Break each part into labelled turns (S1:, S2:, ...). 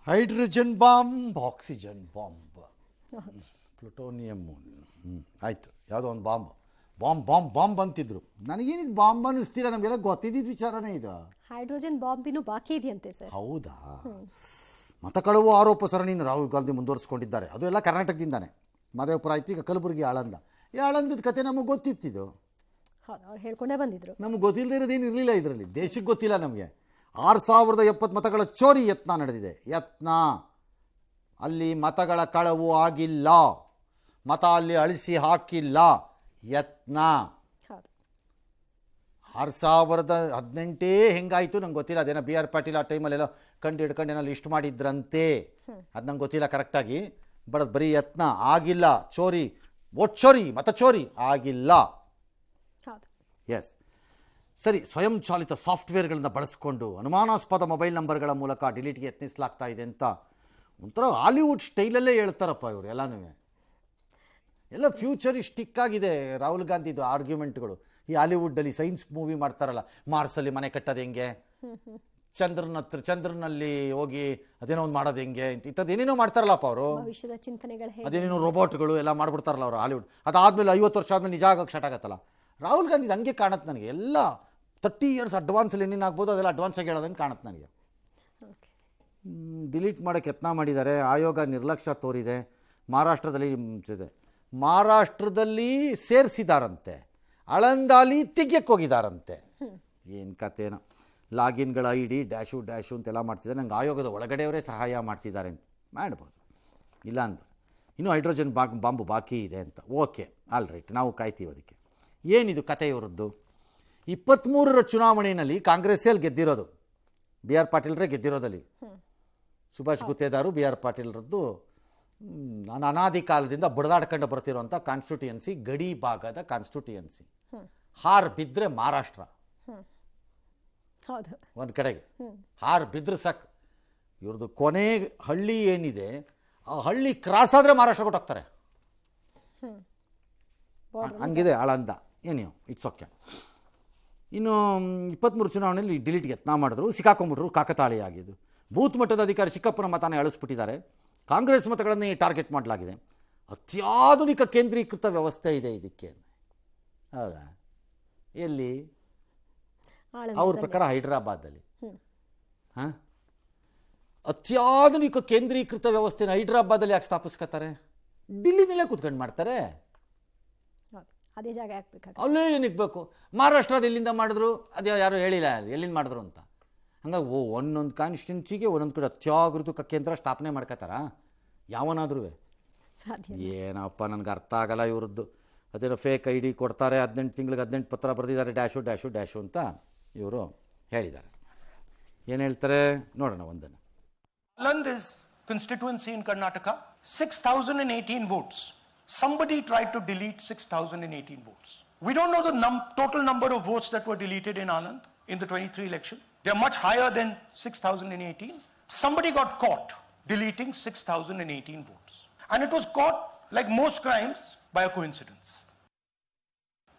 S1: Hydrogen bomb, oxygen bomb, plutonium. ಆಯಿತು, ಯಾವುದೋ ಒಂದು ಬಾಂಬ್ ಬಾಂಬ್ ಬಾಂಬ್ ಬಾಂಬ್ ಅಂತಿದ್ರು. ನನಗೇನಿದು ಬಾಂಬ್ ಅನ್ನಿಸ್ತೀರ? ನಮಗೆಲ್ಲ ಗೊತ್ತಿದ್ದ ವಿಚಾರನೇ ಇದು.
S2: ಹೈಡ್ರೋಜನ್ ಬಾಂಬಿನೂ ಬಾಕಿ ಇದೆಯಂತೆ ಸರ್.
S1: ಹೌದಾ? ಮತ ಕಳುವು ಆರೋಪ ಸರಣಿಯನ್ನು ರಾಹುಲ್ ಗಾಂಧಿ ಮುಂದುವರಿಸ್ಕೊಂಡಿದ್ದಾರೆ. ಅದು ಎಲ್ಲ ಕರ್ನಾಟಕದಿಂದಾನೆ. ಮಾದೇವಪುರ ಆಯಿತು, ಈಗ ಕಲಬುರಗಿ, ಆಳಂದ. ಈ ಆಳಂದದ ಕತೆ ನಮಗೆ ಗೊತ್ತಿತ್ತಿದ್ದು.
S2: ಹೌದು, ಅವ್ರು ಹೇಳ್ಕೊಂಡೇ ಬಂದಿದ್ರು.
S1: ನಮ್ಗೆ ಗೊತ್ತಿಲ್ಲದೆ ಇರೋದೇನು ಇರಲಿಲ್ಲ ಇದರಲ್ಲಿ. ದೇಶಕ್ಕೆ ಗೊತ್ತಿಲ್ಲ ನಮಗೆ. 6070 ಮತಗಳ ಚೋರಿ ಯತ್ನ ನಡೆದಿದೆ. ಯತ್ನ, ಅಲ್ಲಿ ಮತಗಳ ಕಳವು ಆಗಿಲ್ಲ, ಮತ ಅಲ್ಲಿ ಅಳಿಸಿ ಹಾಕಿಲ್ಲ, ಯತ್ನ. 6018 ಹೆಂಗಾಯಿತು ನಂಗೆ ಗೊತ್ತಿಲ್ಲ. ಅದೇನೋ ಬಿ ಆರ್ ಪಾಟೀಲ್ ಆ ಟೈಮಲ್ಲೆಲ್ಲ ಕಂಡು ಹಿಡ್ಕೊಂಡು ಏನೋ ಲಿಸ್ಟ್ ಮಾಡಿದ್ರಂತೆ. ಅದು ನಂಗೆ ಗೊತ್ತಿಲ್ಲ ಕರೆಕ್ಟಾಗಿ. ಬಟ್ ಅದು ಬರೀ ಯತ್ನ, ಆಗಿಲ್ಲ. ಚೋರಿ, ವೋಟ್ ಚೋರಿ, ಮತ ಚೋರಿ ಆಗಿಲ್ಲ. ಎಸ್, ಸರಿ. ಸ್ವಯಂ ಚಾಲಿತ ಸಾಫ್ಟ್ವೇರ್ಗಳನ್ನು ಬಳಸಿಕೊಂಡು ಅನುಮಾನಾಸ್ಪದ ಮೊಬೈಲ್ ನಂಬರ್ಗಳ ಮೂಲಕ ಡಿಲೀಟ್ಗೆ ಯತ್ನಿಸಲಾಗ್ತಾ ಇದೆ ಅಂತ ಒಂಥರ ಹಾಲಿವುಡ್ ಸ್ಟೈಲಲ್ಲೇ ಹೇಳ್ತಾರಪ್ಪ ಇವರು ಎಲ್ಲನೂ. ಎಲ್ಲ ಫ್ಯೂಚರಿಸ್ಟಿಕ್ ಆಗಿದೆ ರಾಹುಲ್ ಗಾಂಧಿದು ಆರ್ಗ್ಯುಮೆಂಟ್ಗಳು. ಈ ಹಾಲಿವುಡ್ಡಲ್ಲಿ ಸೈನ್ಸ್ ಮೂವಿ ಮಾಡ್ತಾರಲ್ಲ, ಮಾರ್ಸಲ್ಲಿ ಮನೆ ಕಟ್ಟೋದು ಹೆಂಗೆ, ಚಂದ್ರನಲ್ಲಿ ಹೋಗಿ ಅದೇನೋ ಒಂದು ಮಾಡೋದು ಹೆಂಗೆ, ಇಂಥದ್ದು ಏನೇನೋ ಮಾಡ್ತಾರಲ್ಲಪ್ಪ ಅವರು.
S2: ಭವಿಷ್ಯದ ಚಿಂತನೆಗಳು,
S1: ಅದೇನೇನೋ ರೋಬೋಟ್ಗಳು ಎಲ್ಲ ಮಾಡ್ಬಿಡ್ತಾರಲ್ಲ ಅವರು ಹಾಲಿವುಡ್. ಅದಾದಮೇಲೆ 50 ವರ್ಷ ಆದಮೇಲೆ ನಿಜ ಆಗೋಕ್ಕೆ ಸ್ಟಾರ್ಟ್ ಆಗತ್ತಲ್ಲ. ರಾಹುಲ್ ಗಾಂಧಿ ಹಂಗೆ ಕಾಣುತ್ತೆ ನನಗೆ. ಎಲ್ಲ 30 ಇಯರ್ಸ್ ಅಡ್ವಾನ್ಸಲ್ಲಿ ಏನೇನು ಆಗ್ಬೋದು ಅದೆಲ್ಲ ಅಡ್ವಾನ್ಸಾಗಿ ಹೇಳೋದಂಗೆ ಕಾಣುತ್ತೆ ನನಗೆ. ಡಿಲೀಟ್ ಮಾಡೋಕ್ಕೆ ಯತ್ನ ಮಾಡಿದ್ದಾರೆ. ಆಯೋಗ ನಿರ್ಲಕ್ಷ್ಯ ತೋರಿದೆ. ಮಹಾರಾಷ್ಟ್ರದಲ್ಲಿ ಸೇರಿಸಿದಾರಂತೆ, ಆಳಂದಾಲಿ ತೆಗಿಯಕ್ಕೆ ಹೋಗಿದ್ದಾರಂತೆ. ಏನು ಕಥೆನೋ. ಲಾಗಿನ್ಗಳ ID ಡ್ಯಾಶು ಡ್ಯಾಶು ಅಂತೆಲ್ಲ ಮಾಡ್ತಿದ್ದಾರೆ. ನಂಗೆ ಆಯೋಗದ ಒಳಗಡೆಯವರೇ ಸಹಾಯ ಮಾಡ್ತಿದ್ದಾರೆ ಅಂತ ಮಾಡ್ಬೋದು. ಇಲ್ಲ ಅಂದ್ರೆ ಇನ್ನೂ ಹೈಡ್ರೋಜನ್ ಬಾಂಬು ಬಾಕಿ ಇದೆ ಅಂತ. ಓಕೆ, ಆಲ್ ರೈಟ್, ನಾವು ಕಾಯ್ತೀವಿ ಅದಕ್ಕೆ. ಏನಿದು ಕತೆ ಇವರದ್ದು? 23ರ ಚುನಾವಣೆಯಲ್ಲಿ ಕಾಂಗ್ರೆಸ್ಸಲ್ಲಿ ಗೆದ್ದಿರೋದು. ಬಿ ಆರ್ ಪಾಟೀಲ್ರೇ ಗೆದ್ದಿರೋದಲ್ಲಿ. ಸುಭಾಷ್ ಗುತ್ತೇದಾರು ಬಿ ಆರ್ ಪಾಟೀಲ್ರದ್ದು ನಾನು ಅನಾದಿ ಕಾಲದಿಂದ ಬಡದಾಡ್ಕೊಂಡು ಬರ್ತಿರೋಂಥ ಕಾನ್ಸ್ಟಿಟ್ಯೂಯನ್ಸಿ, ಗಡಿ ಭಾಗದ ಕಾನ್ಸ್ಟಿಟ್ಯೂಯನ್ಸಿ. ಹಾರ್ ಬಿದ್ದರೆ ಮಹಾರಾಷ್ಟ್ರ ಒಂದು ಕಡೆಗೆ, ಹಾರ್ ಬಿದ್ದರೆ ಸಾಕು. ಇವ್ರದ್ದು ಕೊನೆ ಹಳ್ಳಿ ಏನಿದೆ, ಆ ಹಳ್ಳಿ ಕ್ರಾಸ್ ಆದರೆ ಮಹಾರಾಷ್ಟ್ರ ಕೊಟ್ಟೋಗ್ತಾರೆ. ಹಂಗಿದೆ ಆಳಂದ. ಏನು ಇಟ್ಸ್ ಓಕೆ. ಇನ್ನು 23 ಚುನಾವಣೆಯಲ್ಲಿ ಡಿಲೀಟ್ಗೆ ಯತ್ನ ಮಾಡಿದ್ರು, ಸಿಕ್ಕಾಕೊಂಡ್ಬಿಟ್ರು. ಕಾಕತಾಳೀಯಾಗಿದ್ದು ಬೂತ್ ಮಟ್ಟದ ಅಧಿಕಾರಿ ಚಿಕ್ಕಪ್ಪನ ಮತನ ಅಳಿಸ್ಬಿಟ್ಟಿದ್ದಾರೆ. ಕಾಂಗ್ರೆಸ್ ಮತಗಳನ್ನೇ ಟಾರ್ಗೆಟ್ ಮಾಡಲಾಗಿದೆ. ಅತ್ಯಾಧುನಿಕ ಕೇಂದ್ರೀಕೃತ ವ್ಯವಸ್ಥೆ ಇದೆ ಇದಕ್ಕೆ. ಹೌದಾ? ಎಲ್ಲಿ? ಅವ್ರ ಪ್ರಕಾರ ಹೈದ್ರಾಬಾದಲ್ಲಿ. ಹಾಂ, ಅತ್ಯಾಧುನಿಕ ಕೇಂದ್ರೀಕೃತ ವ್ಯವಸ್ಥೆನ ಹೈದ್ರಾಬಾದಲ್ಲಿ ಯಾಕೆ ಸ್ಥಾಪಿಸ್ಕೊತಾರೆ? ಡಿಲ್ಲಿನಲ್ಲೇ ಕೂತ್ಕೊಂಡು ಮಾಡ್ತಾರೆ.
S2: ಅದೇ ಜಾಗ ಹಾಕ್ಬೇಕು,
S1: ಅಲ್ಲೇ ಏನಕ್ಕೆ ಬೇಕು? ಮಹಾರಾಷ್ಟ್ರದ ಎಲ್ಲಿಂದ ಮಾಡಿದ್ರು ಅದೇ ಯಾರು ಹೇಳಿಲ್ಲ ಎಲ್ಲಿಂದ ಮಾಡಿದ್ರು ಅಂತ. ಹಂಗಾಗಿ ಒಂದೊಂದು ಕಾನ್ಸ್ಟಿಟ್ಯೂನ್ಸಿಗೆ ಒಂದೊಂದು ಕಡೆ ಅತ್ಯಾಧುನಿಕ ಕೇಂದ್ರ ಸ್ಥಾಪನೆ ಮಾಡ್ಕೋತಾರ ಯಾವನಾದ್ರೂ? ಏನಪ್ಪ ನನಗೆ ಅರ್ಥ ಆಗಲ್ಲ ಇವ್ರದ್ದು. ಅದೇನೋ ಫೇಕ್ ID ಕೊಡ್ತಾರೆ, 18 ತಿಂಗಳಿಗೆ 18 ಪತ್ರ ಬರೆದಿದ್ದಾರೆ, ಡ್ಯಾಶು ಡ್ಯಾಶು ಡ್ಯಾಶು ಅಂತ ಇವರು ಹೇಳಿದ್ದಾರೆ. ಏನು ಹೇಳ್ತಾರೆ ನೋಡೋಣ ಒಂದನ್ನು.
S3: Aland is constituency in Karnataka, 6,018 votes. Somebody tried to delete 6,018 votes. We don't know the total number of votes that were deleted in Aland in the 23 election. They are much higher than 6,018. Somebody got caught deleting 6,018 votes. And it was caught, like most crimes, by a coincidence.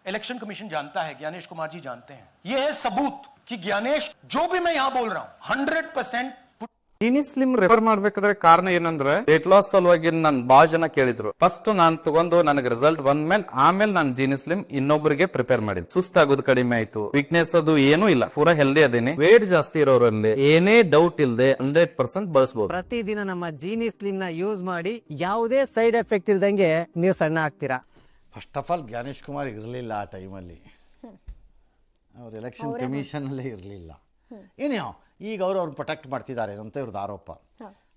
S3: Election Commission जानता है, ज्ञानेश कुमार जी जानते हैं. ये है सबूत कि ज्ञानेश, जो भी मैं यहां बोल रहा हूं, 100%
S4: ಜೀನಿ ಸ್ಲಿಮ್ ರೆಫರ್ ಮಾಡ್ಬೇಕಾದ್ರೆ ಕಾರಣ ಏನಂದ್ರೆ ವೇಟ್ ಲಾಸ್ ಸಲುವಾಗಿ ನನ್ ಬಾಳ ಜನ ಕೇಳಿದ್ರು. ಫಸ್ಟ್ ನಾನ್ ತಗೊಂಡು ನನಗೆ ರಿಸಲ್ಟ್ ಬಂದ್ಮೇಲೆ ಆಮೇಲೆ ನಾನು ಜೀನಿ ಸ್ಲಿಮ್ ಇನ್ನೊಬ್ಬರಿಗೆ ಪ್ರಿಪೇರ್ ಮಾಡಿದ್. ಸುಸ್ತಾಗೋದು ಕಡಿಮೆ ಆಯ್ತು, ವೀಕ್ನೆಸ್ ಅದು ಏನೂ ಇಲ್ಲ, ಪೂರಾ ಹೆಲ್ದಿ ಅದೇನೆ. ವೇಟ್ ಜಾಸ್ತಿ ಇರೋರಲ್ಲಿ ಏನೇ ಡೌಟ್ ಇಲ್ಲದೆ 100% ಬಳಸಬಹುದು.
S5: ಪ್ರತಿದಿನ ನಮ್ಮ ಜೀನಿ ಸ್ಲಿಮ್ ನ ಯೂಸ್ ಮಾಡಿ ಯಾವುದೇ ಸೈಡ್ ಎಫೆಕ್ಟ್ ಇಲ್ದಂಗೆ ನೀವು ಸಣ್ಣ ಆಗ್ತೀರಾ.
S1: First of all Gyanesh Kumar ಇರಲಿಲ್ಲ ಆ ಟೈಮಲ್ಲಿ, ಅವ್ರು ಎಲೆಕ್ಷನ್ ಕಮಿಷನಲ್ಲೇ ಇರಲಿಲ್ಲ. ಏನೋ ಈಗ ಅವ್ರನ್ನ ಪ್ರೊಟೆಕ್ಟ್ ಮಾಡ್ತಿದ್ದಾರೆ ಅಂತ ಇವ್ರದ್ದು ಆರೋಪ.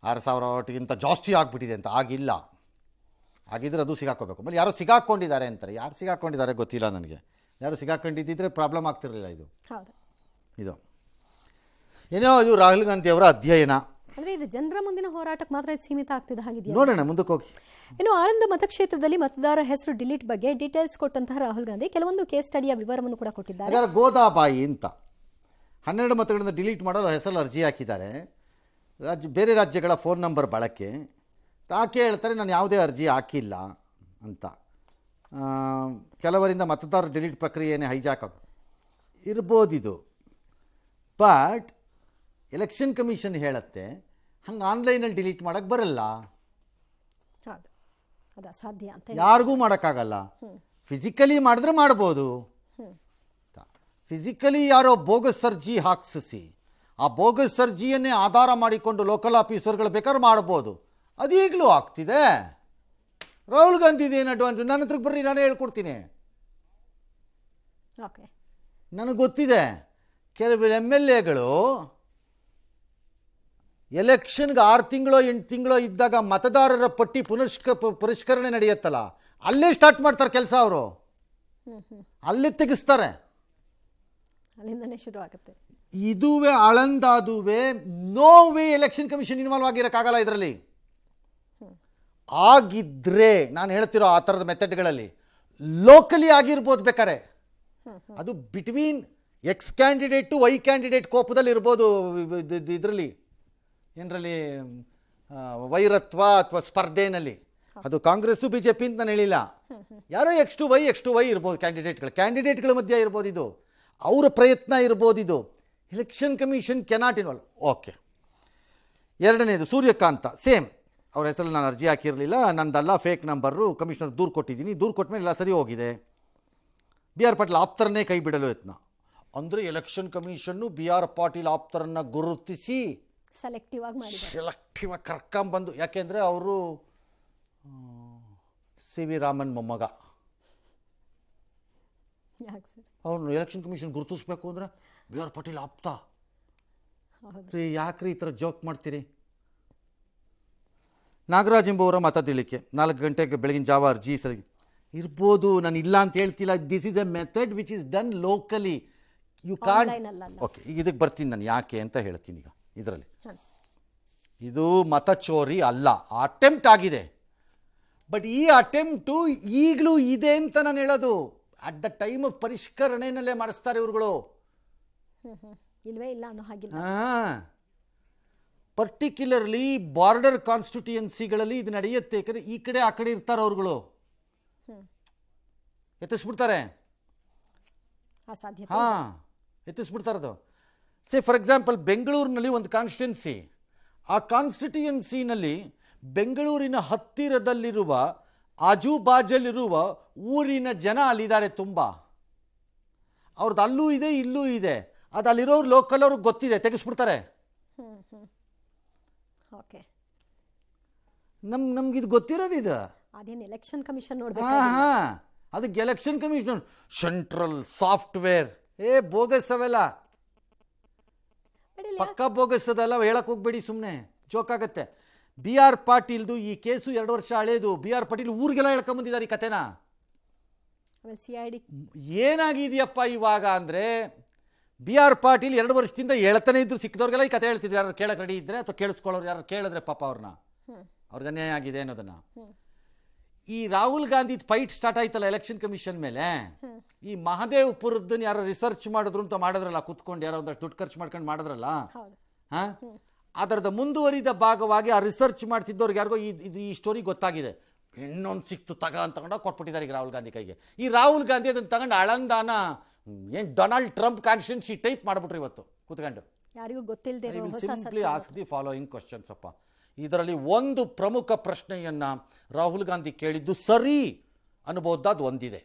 S1: 6,000 ಓಟಿಗಿಂತ ಜಾಸ್ತಿ ಆಗಿಬಿಟ್ಟಿದೆ ಅಂತ. ಆಗಿಲ್ಲ, ಆಗಿದ್ರೆ ಅದು ಸಿಗಾಕೋಬೇಕು. ಆಮೇಲೆ ಯಾರೋ ಸಿಗಾಕೊಂಡಿದ್ದಾರೆ ಅಂತಾರೆ. ಯಾರು ಸಿಗಾಕೊಂಡಿದ್ದಾರೆ ಗೊತ್ತಿಲ್ಲ ನನಗೆ. ಯಾರು ಸಿಗಾಕೊಂಡಿದ್ದಿದ್ರೆ ಪ್ರಾಬ್ಲಮ್ ಆಗ್ತಿರಲಿಲ್ಲ. ಇದು ಏನೋ ಇದು ರಾಹುಲ್ ಗಾಂಧಿ ಅವರ ಅಧ್ಯಯನ.
S2: ಅಂದ್ರೆ ಇದು ಜನರ ಮುಂದಿನ ಹೋರಾಟಕ್ಕೆ ಮಾತ್ರ ಸೀಮಿತ ಆಗ್ತಿದೆ ಹಾಗಿದೆಯಾ?
S1: ನೋಡೋಣ ಮುಂದಕ್ಕೆ ಹೋಗಿ.
S2: ಇನ್ನು ಆಳಂದ ಮತಕ್ಷೇತ್ರದಲ್ಲಿ ಮತದಾರ ಹೆಸರು ಡಿಲೀಟ್ ಬಗ್ಗೆ ಡೀಟೇಲ್ಸ್ ಕೊಟ್ಟಂತಹ ರಾಹುಲ್ ಗಾಂಧಿ ಕೆಲವೊಂದು ಕೇಸ್ ಸ್ಟಡಿಯ ವಿವರವನ್ನು ಕೂಡ ಕೊಟ್ಟಿದ್ದಾರೆ.
S1: ಗೋದಾಬಾಯಿ ಅಂತ 12 ಮತಗಳಿಂದ ಡಿಲೀಟ್ ಮಾಡಲು ಹೆಸರಲ್ಲಿ ಅರ್ಜಿ ಹಾಕಿದ್ದಾರೆ. ಬೇರೆ ರಾಜ್ಯಗಳ ಫೋನ್ ನಂಬರ್ ಬಳಕೆ. ಆಕೆ ಹೇಳ್ತಾರೆ ನಾನು ಯಾವುದೇ ಅರ್ಜಿ ಹಾಕಿಲ್ಲ ಅಂತ. ಕೆಲವರಿಂದ ಮತದಾರರ ಡಿಲೀಟ್ ಪ್ರಕ್ರಿಯೆಯೇ ಹೈಜಾಕ್ ಇರ್ಬೋದಿದು. ಬಟ್ ಎಲೆಕ್ಷನ್ ಕಮಿಷನ್ ಹೇಳುತ್ತೆ ಹಂಗೆ ಆನ್ಲೈನಲ್ಲಿ ಡಿಲೀಟ್ ಮಾಡೋಕ್ಕೆ ಬರಲ್ಲ,
S2: ಹೌದು, ಅದು ಅಸಾಧ್ಯ ಅಂತ
S1: ಯಾರಿಗೂ ಮಾಡೋಕ್ಕಾಗಲ್ಲ. ಫಿಸಿಕಲಿ ಮಾಡಿದ್ರೆ ಮಾಡ್ಬೋದು. ಫಿಸಿಕಲಿ ಯಾರೋ ಬೋಗಸ್ ಅರ್ಜಿ ಹಾಕ್ಸಿಸಿ ಆ ಬೋಗಸ್ ಅರ್ಜಿಯನ್ನೇ ಆಧಾರ ಮಾಡಿಕೊಂಡು ಲೋಕಲ್ ಆಫೀಸರ್ಗಳು ಬೇಕಾದ್ರೆ ಮಾಡ್ಬೋದು. ಅದೀಗಲೂ ಆಗ್ತಿದೆ. ರಾಹುಲ್ ಗಾಂಧಿದು ಏನು ಅಡ್ವಾನ್ಸ್? ನನ್ನ ಹತ್ರಕ್ಕೆ ಬರ್ರಿ, ನಾನೇ ಹೇಳ್ಕೊಡ್ತೀನಿ.
S2: ಓಕೆ,
S1: ನನಗೆ ಗೊತ್ತಿದೆ. ಕೆಲವು MLAಗಳು ಎಲೆಕ್ಷನ್ಗೆ 6 ತಿಂಗಳೋ 8 ತಿಂಗಳೋ ಇದ್ದಾಗ ಮತದಾರರ ಪಟ್ಟಿ ಪರಿಷ್ಕರಣೆ ನಡೆಯುತ್ತಲ್ಲ, ಅಲ್ಲೇ ಸ್ಟಾರ್ಟ್ ಮಾಡ್ತಾರೆ ಕೆಲಸ. ಅವರು ಅಲ್ಲೇ ತೆಗೆಸ್ತಾರೆ.
S2: ಅಲ್ಲಿಂದನೇ ಶುರು ಆಗುತ್ತೆ.
S1: ಇದುವೇ ಆಳಂದಾದುವೆ no way election commission involve ಆಗಿರೋಕ್ಕಾಗಲ್ಲ ಇದರಲ್ಲಿ. ಆಗಿದ್ರೆ ನಾನು ಹೇಳ್ತಿರೋ ಆ ಥರದ ಮೆಥಡ್ಗಳಲ್ಲಿ ಲೋಕಲಿ ಆಗಿರ್ಬೋದು ಬೇಕಾರೆ. ಅದು between x candidate to y candidate ಕೋಪದಲ್ಲಿ ಇರ್ಬೋದು. ಇದರಲ್ಲಿ ಏನರಲ್ಲಿ ವೈರತ್ವ ಅಥವಾ ಸ್ಪರ್ಧೆನಲ್ಲಿ ಅದು ಕಾಂಗ್ರೆಸ್ಸು BJP ಅಂತ ನಾನು ಹೇಳಿಲ್ಲ. ಯಾರೋ ಎಕ್ಸ್ ಟು ವೈ ಇರ್ಬೋದು. ಕ್ಯಾಂಡಿಡೇಟ್ಗಳ ಮಧ್ಯೆ ಇರ್ಬೋದು. ಇದು ಅವರ ಪ್ರಯತ್ನ ಇರ್ಬೋದು. ಇದು election commission cannot involve. Okay. ಎರಡನೇದು ಸೂರ್ಯಕಾಂತ, ಸೇಮ್ ಅವ್ರ ಹೆಸರಲ್ಲಿ ನಾನು ಅರ್ಜಿ ಹಾಕಿರಲಿಲ್ಲ, ನಂದಲ್ಲ, ಫೇಕ್ ನಂಬರು, ಕಮಿಷನರ್ ದೂರು ಕೊಟ್ಟಿದ್ದೀನಿ, ದೂರು ಕೊಟ್ಟ ಮೇಲೆ ಎಲ್ಲ ಸರಿ ಹೋಗಿದೆ. BR ಪಾಟೀಲ್ ಆಪ್ತರನ್ನೇ ಕೈ ಬಿಡಲು ಯತ್ನ. ಅಂದರೆ ಎಲೆಕ್ಷನ್ ಕಮಿಷನ್ನು BR ಪಾಟೀಲ್ ಆಪ್ತರನ್ನು ಗುರುತಿಸಿ
S2: ಸೆಲೆಕ್ಟಿವ್ ಆಗಿ ಮಾಡಿದ್ದಾರೆ.
S1: ಸೆಲೆಕ್ಟಿವ್ ಆಗಿ ಕರ್ಕೊಂಬಂದು, ಯಾಕೆಂದರೆ ಅವರು CV ರಾಮನ್ ಮೊಮ್ಮಗ.
S2: ಯಾಕೆ ಸರ್?
S1: ಅವ್ರನ್ನ ಎಲೆಕ್ಷನ್ ಕಮಿಷನ್ ಗುರುತಿಸ್ಬೇಕು ಅಂದರೆ BR ಪಾಟೀಲ್ ಆಪ್ತ ರೀ. ಯಾಕ್ರಿ ಈ ಥರ ಜೋಕ್ ಮಾಡ್ತೀರಿ? ನಾಗರಾಜ್ ಎಂಬುವರ ಮತ ತಿಳಿಕೆ 4 ಗಂಟೆಗೆ ಬೆಳಗಿನ ಜಾವ ಅರ್ಜಿ ಸರಿ ಇರ್ಬೋದು. ನಾನು ಇಲ್ಲ ಅಂತ ಹೇಳ್ತಿಲ್ಲ. This is a method which is done locally. You can't. Okay, ಈಗ ಇದಕ್ಕೆ ಬರ್ತೀನಿ ನಾನು ಯಾಕೆ ಅಂತ ಹೇಳ್ತೀನಿ. ಈಗ ಇದರಲ್ಲಿ ಇದು ಮತ ಚೋರಿ ಅಲ್ಲ, ಅಟೆಂಪ್ಟ್ ಆಗಿದೆ. ಬಟ್ ಈ ಅಟೆಂಪ್ಟು ಈಗಲೂ ಇದೆ ಅಂತ ನಾನು ಹೇಳೋದು. ಅಟ್ ದ ಟೈಮ್ ಆಫ್ ಪರಿಷ್ಕರಣೆಯಲ್ಲೇ ಮಾಡಿಸ್ತಾರೆ ಇವ್ರುಗಳು.
S2: ಇಲ್ವೇ ಇಲ್ಲ ಅನ್ನೋ ಹಾಗಿಲ್ಲ.
S1: ಪರ್ಟಿಕ್ಯುಲರ್ಲಿ ಬಾರ್ಡರ್ ಕಾನ್ಸ್ಟಿಟ್ಯೂಯನ್ಸಿಗಳಲ್ಲಿ ಇದು ನಡೆಯುತ್ತೆ. ಯಾಕಂದರೆ ಈ ಕಡೆ ಆ ಕಡೆ ಇರ್ತಾರೆ ಅವ್ರುಗಳು, ಎತ್ತಿಸ್ಬಿಡ್ತಾರೆ.
S2: ಅಸಾಧ್ಯ.
S1: ಎತ್ತಿಸ್ಬಿಡ್ತಾರದು. ಸೇ ಫಾರ್ ಎಕ್ಸಾಂಪಲ್ ಬೆಂಗಳೂರಿನಲ್ಲಿ ಒಂದು ಕಾನ್ಸ್ಟಿಟ್ಯೂನ್ಸಿ, ಆ ಕಾನ್ಸ್ಟಿಟ್ಯೂಯನ್ಸಿನಲ್ಲಿ ಬೆಂಗಳೂರಿನ ಹತ್ತಿರದಲ್ಲಿರುವ ಆಜುಬಾಜಲ್ಲಿರುವ ಊರಿನ ಜನ ಅಲ್ಲಿದ್ದಾರೆ ತುಂಬ. ಅವ್ರದ್ದು ಅಲ್ಲೂ ಇದೆ ಇಲ್ಲೂ ಇದೆ. ಅದು ಅಲ್ಲಿರೋರು ಲೋಕಲ್ ಅವ್ರಿಗೆ ಗೊತ್ತಿದೆ, ತೆಗೆಸ್ಬಿಡ್ತಾರೆ.
S2: ಓಕೆ,
S1: ನಮ್ಗಿದು ಗೊತ್ತಿರೋದು. ಇದು
S2: ಅದೇನು ಎಲೆಕ್ಷನ್ ಕಮಿಷನ್ ನೋಡ್ಬೇಕು.
S1: ಅದಕ್ಕೆ election commission central software bogus ಅವೆಲ್ಲ ಪಕ್ಕ ಬೋಗಸ್ ಅದೆಲ್ಲ ಹೇಳಕ್ ಹೋಗ್ಬೇಡಿ, ಸುಮ್ಮನೆ ಜೋಕ್ ಆಗತ್ತೆ. BR ಪಾಟೀಲ್ದು ಈ ಕೇಸು 2 ವರ್ಷ ಹಳೇದು. BR ಪಾಟೀಲ್ ಊರಿಗೆಲ್ಲ ಹೇಳ್ಕೊಂಬಂದಿದ್ದಾರೆ ಈ ಕತೆನ.
S2: CID
S1: ಏನಾಗಿದೆಯಪ್ಪ ಇವಾಗ ಅಂದರೆ, BR ಪಾಟೀಲ್ 2 ವರ್ಷದಿಂದ ಹೇಳ್ತಾನೆ ಇದ್ರು. ಸಿಕ್ಕಿದವ್ರಿಗೆಲ್ಲ ಈ ಕತೆ ಹೇಳ್ತಿದ್ರು. ಯಾರು ಕೇಳಕ್ಕೆ ರೆಡಿ ಇದ್ರೆ ಅಥವಾ ಕೇಳಿಸ್ಕೊಳ್ಳೋರು ಯಾರು ಕೇಳಿದ್ರೆ ಪಾಪ ಅವ್ರನ್ನ, ಅವ್ರಿಗೆ ಅನ್ಯಾಯ ಆಗಿದೆ ಅನ್ನೋದನ್ನ. ಈ ರಾಹುಲ್ ಗಾಂಧಿ ಫೈಟ್ ಸ್ಟಾರ್ಟ್ ಆಯ್ತಲ್ಲ ಎಲೆಕ್ಷನ್ ಕಮಿಷನ್ ಮೇಲೆ, ಈ ಮಹದೇವ್ಪುರದನ್ನ ಯಾರು ರಿಸರ್ಚ್ ಮಾಡಿದ್ರು ಅಂತ ಮಾಡಿದ್ರಲ್ಲ, ಕೂತ್ಕೊಂಡು ಯಾರೋ ಒಂದಷ್ಟು ದುಡ್ಡು ಖರ್ಚು ಮಾಡ್ಕೊಂಡು ಮಾಡಿದ್ರಲ್ಲ, ಅದರದ ಮುಂದುವರಿದ ಭಾಗವಾಗಿ ಆ ರಿಸರ್ಚ್ ಮಾಡ್ತಿದ್ದವ್ರಿಗೆ ಯಾರಿಗೋ ಈ ಸ್ಟೋರಿ ಗೊತ್ತಾಗಿದೆ. ಇನ್ನೊಂದು ಸಿಕ್ತು ಅಂತ ತಗೊಂಡೋಗಿ ಕೊಟ್ಬಿಟ್ಟಿದ್ದಾರೆ ಈಗ ರಾಹುಲ್ ಗಾಂಧಿ ಕೈಗೆ. ಈ ರಾಹುಲ್ ಗಾಂಧಿ ಅದನ್ನು ತಗೊಂಡು ಆಳಂದಾನ ಏನು ಡೊನಾಲ್ಡ್ ಟ್ರಂಪ್ ಕಾನ್ಸ್ಟಿಟ್ಯೂನ್ಸಿ ಟೈಪ್ ಮಾಡ್ಬಿಟ್ರು ಇವತ್ತು ಕೂತ್ಕೊಂಡು.
S2: ಯಾರಿಗೂ ಗೊತ್ತಿಲ್ಲದೆ
S1: simply ask the following questions ಅಪ್ಪ. ಇದರಲ್ಲಿ ಒಂದು ಪ್ರಮುಖ ಪ್ರಶ್ನೆಯನ್ನು ರಾಹುಲ್ ಗಾಂಧಿ ಕೇಳಿದ್ದು ಸರಿ ಅನ್ಬೋದಾದ ಒಂದಿದೆ.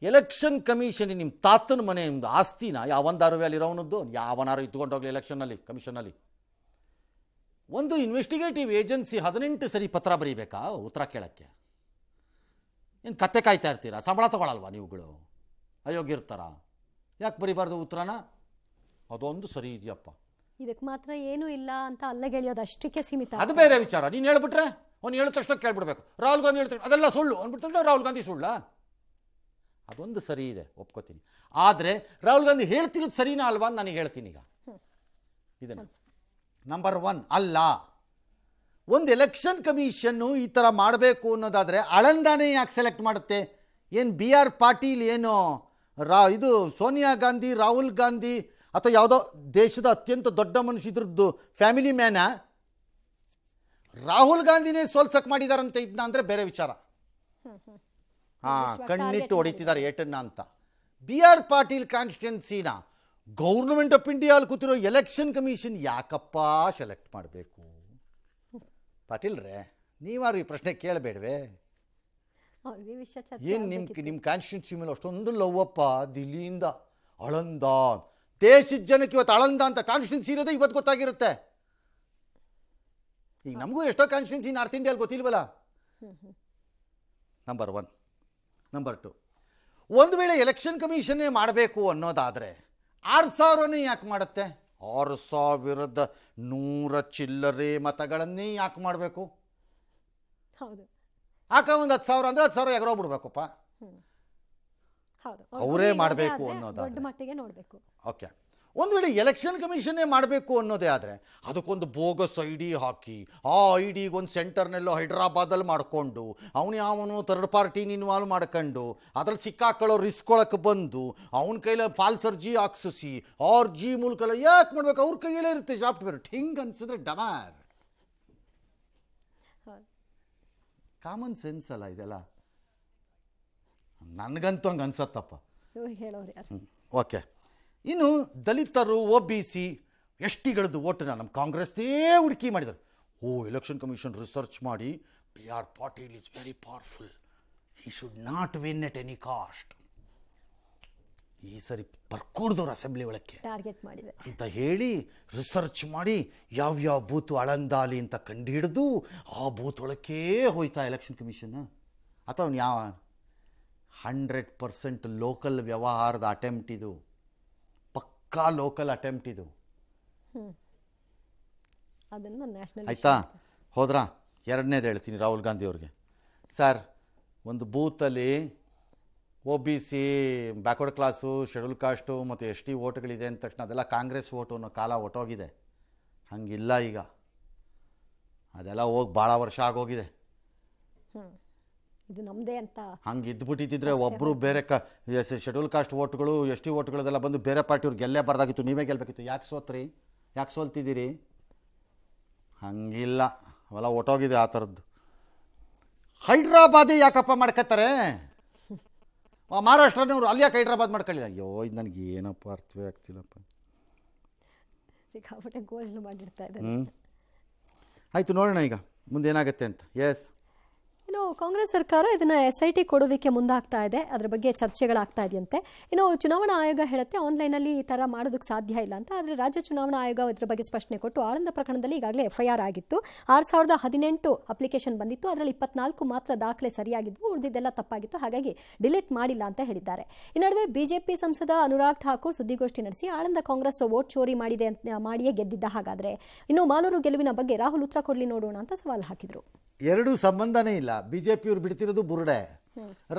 S1: ಎಲೆಕ್ಷನ್ ಕಮಿಷನ್ ನಿಮ್ಮ ತಾತನ ಮನೆ ನಿಮ್ದು ಆಸ್ತಿನ ಯಾವೊಂದಾರು ಅಲ್ಲಿರೋನದ್ದು ಯಾವನಾರು ಇಟ್ಕೊಂಡೋಗ್ಲಿ ಎಲೆಕ್ಷನ್ನಲ್ಲಿ ಕಮಿಷನ್ನಲ್ಲಿ. ಒಂದು ಇನ್ವೆಸ್ಟಿಗೇಟಿವ್ ಏಜೆನ್ಸಿ 18 ಸರಿ ಪತ್ರ ಬರೀಬೇಕಾ ಉತ್ತರ ಕೇಳೋಕ್ಕೆ? ಏನು ಕತ್ತೆ ಕಾಯ್ತಾ ಇರ್ತೀರಾ? ಸಂಬಳ ತಗೊಳಲ್ವಾ ನೀವುಗಳು? ಅಯೋಗ್ಯ ಯಾಕೆ ಬರೀಬಾರ್ದು ಉತ್ತರನ? ಅದೊಂದು ಸರಿ ಇದೆಯಪ್ಪ.
S2: ಇದಕ್ಕೆ ಮಾತ್ರ ಏನೂ ಇಲ್ಲ ಅಂತ ಅಲ್ಲಗೆಳೆಯೋದು ಅಷ್ಟಕ್ಕೆ ಸೀಮಿತ.
S1: ಅದು ಬೇರೆ ವಿಚಾರ. ನೀನು ಹೇಳ್ಬಿಟ್ರೆ ಅವ್ನು ಹೇಳಿದ ತಕ್ಷಣ ಕೇಳ್ಬಿಡ್ಬೇಕು. ರಾಹುಲ್ ಗಾಂಧಿ ಹೇಳ್ತಾರೆ ಅದೆಲ್ಲ ಸುಳ್ಳು ಅಂದ್ಬಿಡ್ತಾರೆ. ರಾಹುಲ್ ಗಾಂಧಿ ಸುಳ್ಳ? ಅದೊಂದು ಸರಿ ಇದೆ, ಒಪ್ಕೋತೀನಿ. ಆದರೆ ರಾಹುಲ್ ಗಾಂಧಿ ಹೇಳ್ತಿರೋದು ಸರಿನಾ ಅಲ್ವಾ ಅಂತ ನನಗೆ ಹೇಳ್ತೀನಿ. ಈಗ ಇದನ್ನು ನಂಬರ್ 1 ಅಲ್ಲ. ಒಂದು ಎಲೆಕ್ಷನ್ ಕಮಿಷನ್ನು ಈ ಥರ ಮಾಡಬೇಕು ಅನ್ನೋದಾದರೆ ಆಳಂದಾನೇ ಯಾಕೆ ಸೆಲೆಕ್ಟ್ ಮಾಡುತ್ತೆ? ಏನು BR ಪಾಟೀಲ್ ಏನು ಇದು ಸೋನಿಯಾ ಗಾಂಧಿ, ರಾಹುಲ್ ಗಾಂಧಿ ಅಥವಾ ಯಾವುದೋ ದೇಶದ ಅತ್ಯಂತ ದೊಡ್ಡ ಮನುಷ್ಯ ಇದ್ರದ್ದು ಫ್ಯಾಮಿಲಿ ಮ್ಯಾನ? ರಾಹುಲ್ ಗಾಂಧಿನೇ ಸೋಲ್ಸಕ್ ಮಾಡಿದಾರಂತೆ ಇದನ್ನ ಅಂದರೆ ಬೇರೆ ವಿಚಾರ. ಕಣ್ಣಿಟ್ಟು ಹೊಡಿತಿದ್ದಾರೆ ಏಟನ್ನ ಅಂತ. BR ಪಾಟೀಲ್ ಕಾನ್ಸ್ಟಿಟ್ಯೂನ್ಸಿನ ಗೌರ್ಮೆಂಟ್ ಆಫ್ ಇಂಡಿಯಾಲ್ಲಿ ಕೂತಿರೋ ಎಲೆಕ್ಷನ್ ಕಮಿಷನ್ ಯಾಕಪ್ಪ ಸೆಲೆಕ್ಟ್ ಮಾಡಬೇಕು? ಪಾಟೀಲ್ರೇ, ನೀವಾರು ಈ ಪ್ರಶ್ನೆ ಕೇಳಬೇಡವೆ?
S2: ಅವ್ರಿಗೆ ವಿಷಯ ಚರ್ಚೆ
S1: ಏನು
S2: ಆಗ್ಬೇಕಿತ್ತು.
S1: ನಿಮ್ಮ ಕಾನ್ಸ್ಟಿಟ್ಯೂನ್ಸಿ ಮೇಲೆ ಅಷ್ಟೊಂದು ಲವ್ವಪ್ಪ? ದಿಲ್ಲಿಯಿಂದ ಆಳಂದ, ದೇಶದ ಜನಕ್ಕೆ ಇವತ್ತು ಆಳಂದ ಅಂತ ಕಾನ್ಸ್ಟಿಟ್ಯೂನ್ಸಿ ಇರೋದೇ ಇವತ್ತು ಗೊತ್ತಾಗಿರುತ್ತೆ. ಈಗ ನಮಗೂ ಎಷ್ಟೋ ಕಾನ್ಸ್ಟಿಟ್ಯೂನ್ಸಿ ನಾರ್ತ್ ಇಂಡಿಯಲ್ಲಿ ಗೊತ್ತಿಲ್ವಲ್ಲ. ನಂಬರ್ 1. ನಂಬರ್ 2, ಒಂದು ವೇಳೆ ಎಲೆಕ್ಷನ್ ಕಮಿಷನ್ನೇ ಮಾಡಬೇಕು ಅನ್ನೋದಾದರೆ 6,000ನೇ ಯಾಕೆ ಮಾಡುತ್ತೆ? 6,100 ಚಿಲ್ಲರೆ ಮತಗಳನ್ನೇ ಯಾಕೆ ಮಾಡಬೇಕು?
S2: ಹೌದು
S1: ಒಂದು 10,000 ಅಂದರೆ 10,000 ಎಗರೋಗ್ಬಿಡ್ಬೇಕಪ್ಪ.
S2: ಹೌದು
S1: ಅವರೇ
S2: ಅವ್ರು
S1: ಮಾಡಬೇಕು
S2: ಆದ್ರೆ
S1: ಅನ್ನೋದಾದ್ರೆ.
S2: ದೊಡ್ಡ ಮಟ್ಟಿಗೆ ನೋಡಬೇಕು.
S1: ಓಕೆ, ಒಂದು ವೇಳೆ ಎಲೆಕ್ಷನ್ ಕಮಿಷನ್ನೇ ಮಾಡಬೇಕು ಅನ್ನೋದೇ ಆದರೆ ಅದಕ್ಕೊಂದು ಬೋಗಸ್ ಐ ಡಿ ಹಾಕಿ, ಆ ಐ ಡಿಗೆ ಒಂದು ಸೆಂಟರ್ನೆಲ್ಲೋ ಹೈದ್ರಾಬಾದಲ್ಲಿ ಮಾಡಿಕೊಂಡು ಅವನು ಥರ್ಡ್ ಪಾರ್ಟಿನ ಇನ್ವಾಲ್ವ್ ಮಾಡ್ಕೊಂಡು ಅದ್ರಲ್ಲಿ ಸಿಕ್ಕಾಕೊಳ್ಳೋ ರಿಸ್ಕೊಳಕ್ಕೆ ಬಂದು ಅವನ ಕೈಲ ಫಾಲ್ಸ್ ಅರ್ಜಿ ಹಾಕ್ಸಿಸಿ ಜಿ ಮೂಲಕ ಎಲ್ಲ ಯಾಕೆ ಮಾಡಬೇಕು? ಅವ್ರ ಕೈಯಲ್ಲೇ ಇರುತ್ತೆ ಸಾಫ್ಟ್ವೇರ್. ಹಿಂಗೆ ಅನ್ಸಿದ್ರೆ ಡಮಾರ್. ಕಾಮನ್ ಸೆನ್ಸ್ ಅಲ್ಲ ಇದೆಲ್ಲ? ನನಗಂತೂ ಹಂಗೆ ಅನ್ಸತ್ತಪ್ಪ.
S2: ಇವ್ರು ಹೇಳೋರು ಯಾರು?
S1: ಓಕೆ, ಇನ್ನು ದಲಿತರು, OBC, ಎಷ್ಟಿಗಳದ್ದು ಓಟನ್ನ ನಮ್ಮ ಕಾಂಗ್ರೆಸ್ದೇ ಹುಡುಕಿ ಮಾಡಿದ್ದಾರೆ. ಎಲೆಕ್ಷನ್ ಕಮಿಷನ್ ರಿಸರ್ಚ್ ಮಾಡಿ B.R. Patil is very powerful, he should not win at any cost. ಈ ಸರಿ ಬರ್ಕೂಡ್ದವ್ರು ಅಸೆಂಬ್ಲಿ ಒಳಕ್ಕೆ
S2: ಟಾರ್ಗೆಟ್ ಮಾಡಿದೆ
S1: ಅಂತ ಹೇಳಿ ರಿಸರ್ಚ್ ಮಾಡಿ ಯಾವ್ಯಾವ ಬೂತು ಅಳಂದಾಲಿ ಅಂತ ಕಂಡುಹಿಡಿದು ಆ ಬೂತ್ ಒಳಕ್ಕೆ ಹೋಯ್ತಾ ಎಲೆಕ್ಷನ್ ಕಮಿಷನ್. ಅಥವಾ ಯಾವ 100% ಲೋಕಲ್ ವ್ಯವಹಾರದ ಅಟೆಂಪ್ಟ್ ಇದು, ಪಕ್ಕಾ ಲೋಕಲ್ ಅಟೆಂಪ್ಟ್ ಇದು.
S2: ಅದನ್ನು ನ್ಯಾಷನಲ್
S1: ಆಯಿತಾ? ಹೋದ್ರಾ? ಎರಡನೇದು ಹೇಳ್ತೀನಿ ರಾಹುಲ್ ಗಾಂಧಿ ಅವ್ರಿಗೆ. ಸರ್, ಒಂದು ಬೂತಲ್ಲಿ OBC, backward class, schedule cost ಮತ್ತು ST ಓಟ್ಗಳಿದೆ ಅಂದ ತಕ್ಷಣ ಅದೆಲ್ಲ ಕಾಂಗ್ರೆಸ್ ಓಟು ಅನ್ನೋ ಕಾಲ ಹೊಟ್ಟೋಗಿದೆ. ಹಂಗಿಲ್ಲ ಈಗ, ಅದೆಲ್ಲ ಹೋಗಿ ಭಾಳ ವರ್ಷ ಆಗೋಗಿದೆ.
S2: ಇದು ನಮ್ಮದೇ ಅಂತ
S1: ಹಂಗೆ ಇದ್ಬಿಟ್ಟಿದ್ದರೆ ಒಬ್ಬರು ಬೇರೆ ಶೆಡ್ಯೂಲ್ ಕಾಸ್ಟ್ ಓಟ್ಗಳು, ST ಓಟ್ಗಳದೆಲ್ಲ ಬಂದು ಬೇರೆ ಪಾರ್ಟಿಯವ್ರು ಗೆಲ್ಲೇ ಬರ್ದಾಗಿತ್ತು, ನೀವೇ ಗೆಲ್ಲಬೇಕಿತ್ತು. ಯಾಕೆ ಸೋತ್ರಿ? ಯಾಕೆ ಸೋಲ್ತಿದ್ದೀರಿ? ಹಂಗಿಲ್ಲ, ಅವೆಲ್ಲ ಹೊಟ್ಟೋಗಿದೆ ಆ ಥರದ್ದು. ಹೈದ್ರಾಬಾದೇ ಯಾಕಪ್ಪ ಮಾಡ್ಕೊತಾರೆ? ಮಹಾರಾಷ್ಟ್ರನವ್ರು ಅಲ್ಲಿ ಯಾಕೆ ಹೈದ್ರಾಬಾದ್ ಮಾಡ್ಕೊಳ್ಳಿಲ್ಲ? ಅಯ್ಯೋ, ಇದು ನನಗೆ ಏನಪ್ಪ ಅರ್ಥವೇ ಆಗ್ತಿಲ್ಲಪ್ಪ.
S2: ಸಿಕ್ಕಾಪಟ್ಟೆ ಘೋಷಣೆ ಮಾಡಿರ್ತಾ ಇದ್ದಾರೆ.
S1: ಆಯಿತು, ನೋಡೋಣ ಈಗ ಮುಂದೆ ಏನಾಗುತ್ತೆ ಅಂತ. ಎಸ್,
S2: ಇನ್ನು ಕಾಂಗ್ರೆಸ್ ಸರ್ಕಾರ ಇದನ್ನ SIT ಕೊಡೋದಕ್ಕೆ ಮುಂದಾಗ್ತಾ ಇದೆ. ಅದರ ಬಗ್ಗೆ ಚರ್ಚೆಗಳಾಗ್ತಾ ಇದೆಯಂತೆ. ಇನ್ನು ಚುನಾವಣಾ ಆಯೋಗ ಹೇಳುತ್ತೆ ಆನ್ಲೈನಲ್ಲಿ ಈ ಥರ ಮಾಡೋದಕ್ಕೆ ಸಾಧ್ಯ ಇಲ್ಲ ಅಂತ. ಆದರೆ ರಾಜ್ಯ ಚುನಾವಣಾ ಆಯೋಗ ಇದರ ಬಗ್ಗೆ ಸ್ಪಷ್ಟನೆ ಕೊಟ್ಟು ಆಳಂದ ಪ್ರಕರಣದಲ್ಲಿ ಈಗಾಗಲೇ FIR ಆಗಿತ್ತು. 6,018 ಅಪ್ಲಿಕೇಶನ್ ಬಂದಿತ್ತು. ಅದರಲ್ಲಿ 24 ಮಾತ್ರ ದಾಖಲೆ ಸರಿಯಾಗಿದ್ವು, ಉಳಿದಿದ್ದೆಲ್ಲ ತಪ್ಪಾಗಿತ್ತು. ಹಾಗಾಗಿ ಡಿಲೀಟ್ ಮಾಡಿಲ್ಲ ಅಂತ ಹೇಳಿದ್ದಾರೆ. ಈ ನಡುವೆ ಬಿಜೆಪಿ ಸಂಸದ ಅನುರಾಗ್ ಠಾಕೂರ್ ಸುದ್ದಿಗೋಷ್ಠಿ ನಡೆಸಿ ಆಳಂದ ಕಾಂಗ್ರೆಸ್ ವೋಟ್ ಚೋರಿ ಮಾಡಿಯೇ ಗೆದ್ದಿದ್ದ, ಹಾಗಾದ್ರೆ ಇನ್ನು ಮಾಲೂರು ಗೆಲುವಿನ ಬಗ್ಗೆ ರಾಹುಲ್ ಉತ್ತರ ಕೊಡ್ಲಿ ನೋಡೋಣ ಅಂತ ಸವಾಲು ಹಾಕಿದ್ರು.
S1: ಎರಡೂ ಸಂಬಂಧನೇ ಇಲ್ಲ. BJP ಬಿಡ್ತಿರೋದು ಬುರುಡೆ.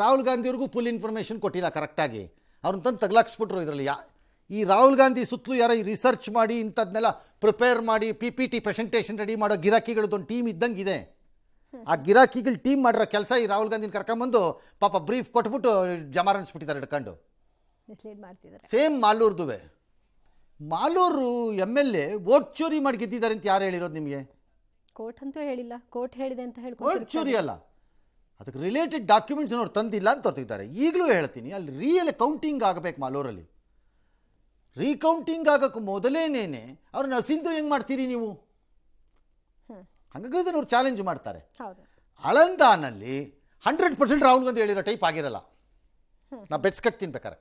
S1: ರಾಹುಲ್ ಗಾಂಧಿಯವ್ರಿಗೂ ಫುಲ್ ಇನ್ಫಾರ್ಮೇಷನ್ ಕೊಟ್ಟಿಲ್ಲ ಕರೆಕ್ಟಾಗಿ. ಅವ್ರನ್ನ ತಂದು ತಗ್ಲಾಕ್ಸ್ಬಿಟ್ರು ಇದರಲ್ಲಿ. ಈ ರಾಹುಲ್ ಗಾಂಧಿ ಸುತ್ತಲೂ ಯಾರೋ ಈ ರಿಸರ್ಚ್ ಮಾಡಿ ಇಂಥದ್ನೆಲ್ಲ ಪ್ರಿಪೇರ್ ಮಾಡಿ PPT ಪ್ರೆಸೆಂಟೇಷನ್ ರೆಡಿ ಮಾಡೋ ಗಿರಾಕಿಗಳದ್ದೊಂದು ಟೀಮ್ ಇದ್ದಂಗೆ ಇದೆ. ಆ ಗಿರಾಕಿಗಳು ಟೀಮ್ ಮಾಡಿರೋ ಕೆಲಸ ಈ ರಾಹುಲ್ ಗಾಂಧಿನ ಕರ್ಕೊಂಬಂದು ಪಾಪ ಬ್ರೀಫ್ ಕೊಟ್ಬಿಟ್ಟು ಜಮಾರ್ ಅನ್ಸ್ಬಿಟ್ಟಿದ್ದಾರೆ ಹಿಡ್ಕೊಂಡು.
S2: ಮಿಸ್ಲೀಡ್ ಮಾಡ್ತಿದ್ದಾರೆ.
S1: ಸೇಮ್ ಮಾಲೂರ್ದುವೆ. ಮಾಲೂರು MLA ವೋಟ್ ಚೋರಿ ಮಾಡಿ ಗೆದ್ದಿದ್ದಾರೆ ಅಂತ ಯಾರು ಹೇಳಿರೋದು ನಿಮಗೆ?
S2: ಕೋರ್ಟ್ ಅಂತೂ ಹೇಳಿಲ್ಲ, ಕೋರ್ಟ್ ಹೇಳಿದೆ ಅಂತ
S1: ವೋಟ್
S2: ಹೇಳ್ಕೊಂಡು
S1: ಚೋರಿ ಅಲ್ಲ, ಅದಕ್ಕೆ ರಿಲೇಟೆಡ್ ಡಾಕ್ಯುಮೆಂಟ್ಸ್ ಅವ್ರು ತಂದಿಲ್ಲ ಅಂತ ತೋರ್ತಿದ್ದಾರೆ. ಈಗಲೂ ಹೇಳ್ತೀನಿ, ಅಲ್ಲಿ ರಿಯಲ್ ಕೌಂಟಿಂಗ್ ಆಗಬೇಕು ಮಾಲೂರಲ್ಲಿ. ರೀಕೌಂಟಿಂಗ್ ಆಗೋಕ್ಕೆ ಮೊದಲೇನೇನೆ ಅವ್ರನ್ನ ಹಸಿಂದು ಹೆಂಗೆ ಮಾಡ್ತೀರಿ ನೀವು? ಹಾಗಾಗಿ ಅದನ್ನು ಅವ್ರು ಚಾಲೆಂಜ್ ಮಾಡ್ತಾರೆ.
S2: ಹೌದು.
S1: ಆಳಂದಾನಲ್ಲಿ 100% ರಾಹುಲ್ ಗಾಂಧಿ ಹೇಳಿರೋ ಟೈಪ್ ಆಗಿರಲ್ಲ. ನಾ ಬೆಚ್ಕಟ್ತೀನಿ ಬೇಕಾರೆ.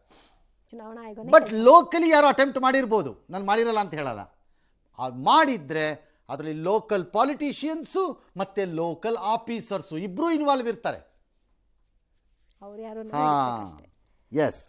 S2: ಚುನಾವಣಾ ಆಯೋಗ
S1: ಬಟ್ ಲೋಕಲಿ ಯಾರು ಅಟೆಂಪ್ಟ್ ಮಾಡಿರ್ಬೋದು, ನಾನು ಮಾಡಿರಲ್ಲ ಅಂತ ಹೇಳಲ್ಲ. ಅದು ಮಾಡಿದರೆ ಅದರಲ್ಲಿ ಲೋಕಲ್ ಪಾಲಿಟಿಷಿಯನ್ಸು ಮತ್ತು ಲೋಕಲ್ ಆಫೀಸರ್ಸು ಇಬ್ಬರೂ ಇನ್ವಾಲ್ವ್ ಇರ್ತಾರೆ.
S2: ಅವ್ರು ಯಾರು
S1: ಹಾಂ, ಎಸ್.